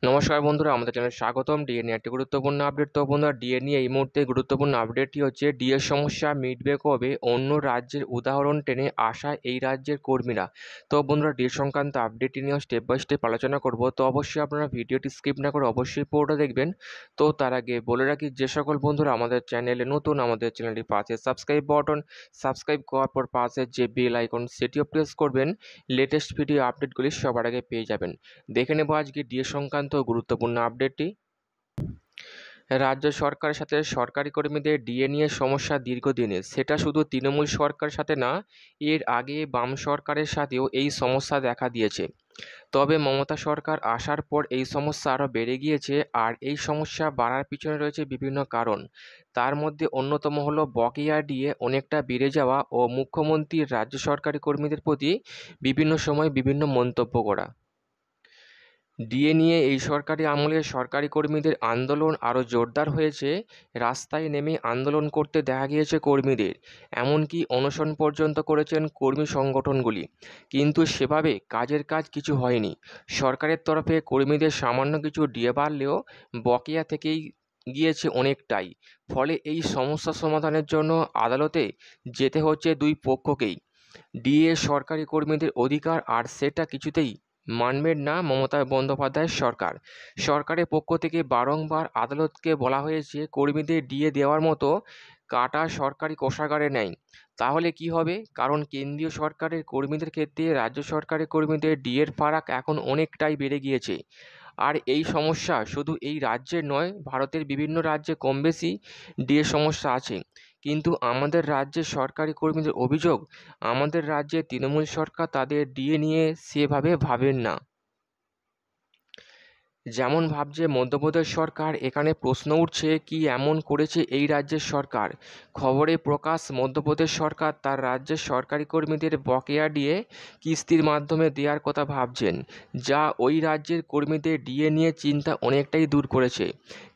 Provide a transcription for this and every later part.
নমস্কার বন্ধুরা, আমাদের চ্যানেলে স্বাগতম। ডিএ নিয়ে একটি গুরুত্বপূর্ণ আপডেট। তো বন্ধুরা, ডিএ নিয়ে এই মুহূর্তে গুরুত্বপূর্ণ আপডেটটি হচ্ছে ডিএ সমস্যা মিটবে কবে, অন্য রাজ্যের উদাহরণ টেনে আসা এই রাজ্যের কর্মীরা। তো বন্ধুরা, ডিএ সংক্রান্ত আপডেটটি নিয়ে স্টেপ বাই স্টেপ আলোচনা করব। তো অবশ্যই আপনারা ভিডিওটি স্কিপ না করে অবশ্যই পুরোটা দেখবেন। তো তার আগে বলে রাখি, যে সকল বন্ধুরা আমাদের চ্যানেলে নতুন, আমাদের চ্যানেলটির পাশে সাবস্ক্রাইব করার পর পাশে যে বেল আইকন সেটিও প্রেস করবেন। লেটেস্ট ভিডিও আপডেটগুলি সবার আগে পেয়ে যাবেন। দেখে নেব আজকে ডিএ সংক্রান্ত গুরুত্বপূর্ণ আপডেটটি। রাজ্য সরকারের সাথে সরকারি কর্মীদের ডিএ নিয়ে সমস্যা দীর্ঘদিনের। সেটা শুধু তৃণমূল সরকারের সাথে না, এর আগে বাম সরকারের সাথেও এই সমস্যা দেখা দিয়েছে। তবে মমতা সরকার আসার পর এই সমস্যা আরও বেড়ে গিয়েছে। আর এই সমস্যা বাড়ার পিছনে রয়েছে বিভিন্ন কারণ। তার মধ্যে অন্যতম হলো বকেয়া ডিএ অনেকটা বেড়ে যাওয়া ও মুখ্যমন্ত্রীর রাজ্য সরকারি কর্মীদের প্রতি বিভিন্ন সময় বিভিন্ন মন্তব্য করা। ডিএ নিয়ে এই সরকারি আমলে সরকারি কর্মীদের আন্দোলন আরও জোরদার হয়েছে। রাস্তায় নেমে আন্দোলন করতে দেখা গিয়েছে কর্মীদের, এমনকি অনশন পর্যন্ত করেছেন কর্মী সংগঠনগুলি। কিন্তু সেভাবে কাজের কাজ কিছু হয়নি। সরকারের তরফে কর্মীদের সামান্য কিছু ডিএ বাড়লেও বকেয়া থেকেই গিয়েছে অনেকটাই। ফলে এই সমস্যা সমাধানের জন্য আদালতে যেতে হচ্ছে দুই পক্ষকেই। ডিএ সরকারি কর্মীদের অধিকার, আর সেটা কিছুতেই মানবেন না মমতা বন্দ্যোপাধ্যায়ের সরকার। সরকারের পক্ষ থেকে বারংবার আদালতকে বলা হয়েছে কর্মীদের ডিএ দেওয়ার মতো কাটা সরকারি কোষাগারে নেই। তাহলে কি হবে? কারণ কেন্দ্রীয় সরকারের কর্মীদের ক্ষেত্রে রাজ্য সরকারি কর্মীদের ডিএর ফারাক এখন অনেকটাই বেড়ে গিয়েছে। আর এই সমস্যা শুধু এই রাজ্যের নয়, ভারতের বিভিন্ন রাজ্যে কম বেশি ডিএ সমস্যা আছে। কিন্তু আমাদের রাজ্যের সরকারি কর্মীদের অভিযোগ, আমাদের রাজ্যে তৃণমূল সরকার তাদের ডিএ নিয়ে সেভাবে ভাবেন না যেমন ভাবছে মধ্যপ্রদেশ সরকার। এখানে প্রশ্ন উঠছে, কি এমন করেছে এই রাজ্যের সরকার? খবরে প্রকাশ, মধ্যপ্রদেশ সরকার তার রাজ্যের সরকারি কর্মীদের বকেয়া ডিএ কিস্তির মাধ্যমে দেওয়ার কথা ভাবছেন, যা ওই রাজ্যের কর্মীদের ডিএ নিয়ে চিন্তা অনেকটাই দূর করেছে।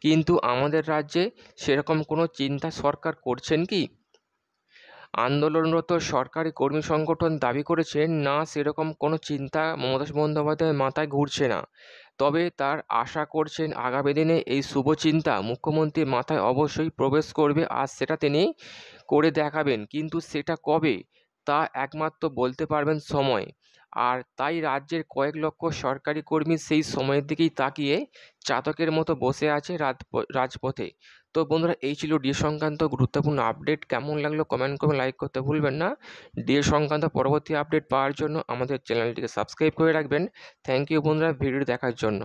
কিন্তু আমাদের রাজ্যে সেরকম কোনো চিন্তা সরকার করছেন কি? আন্দোলনরত সরকারি কর্মী সংগঠন দাবি করেছেন, না, সেরকম কোনো চিন্তা মমতা বন্দ্যোপাধ্যায়ের মাথায় ঘুরছে না। তবে তার আশা করছেন আগামী দিনে এই শুভ চিন্তা মুখ্যমন্ত্রীর মাথায় অবশ্যই প্রবেশ করবে, আর সেটা তিনি করে দেখাবেন। কিন্তু সেটা কবে, তা একমাত্র বলতে পারবেন সময়। আর তাই রাজ্যের কয়েক লক্ষ সরকারি কর্মী সেই সময়ের দিকেই তাকিয়ে চাতকের মতো বসে আছে রাজপথে। তো বন্ধুরা, এই ছিল ডিএ সংক্রান্ত গুরুত্বপূর্ণ আপডেট। কেমন লাগলো কমেন্ট করে লাইক করতে ভুলবেন না। ডিএ সংক্রান্ত পরবর্তী আপডেট পাওয়ার জন্য আমাদের চ্যানেলটিকে সাবস্ক্রাইব করে রাখবেন। থ্যাংক ইউ বন্ধুরা ভিডিও দেখার জন্য।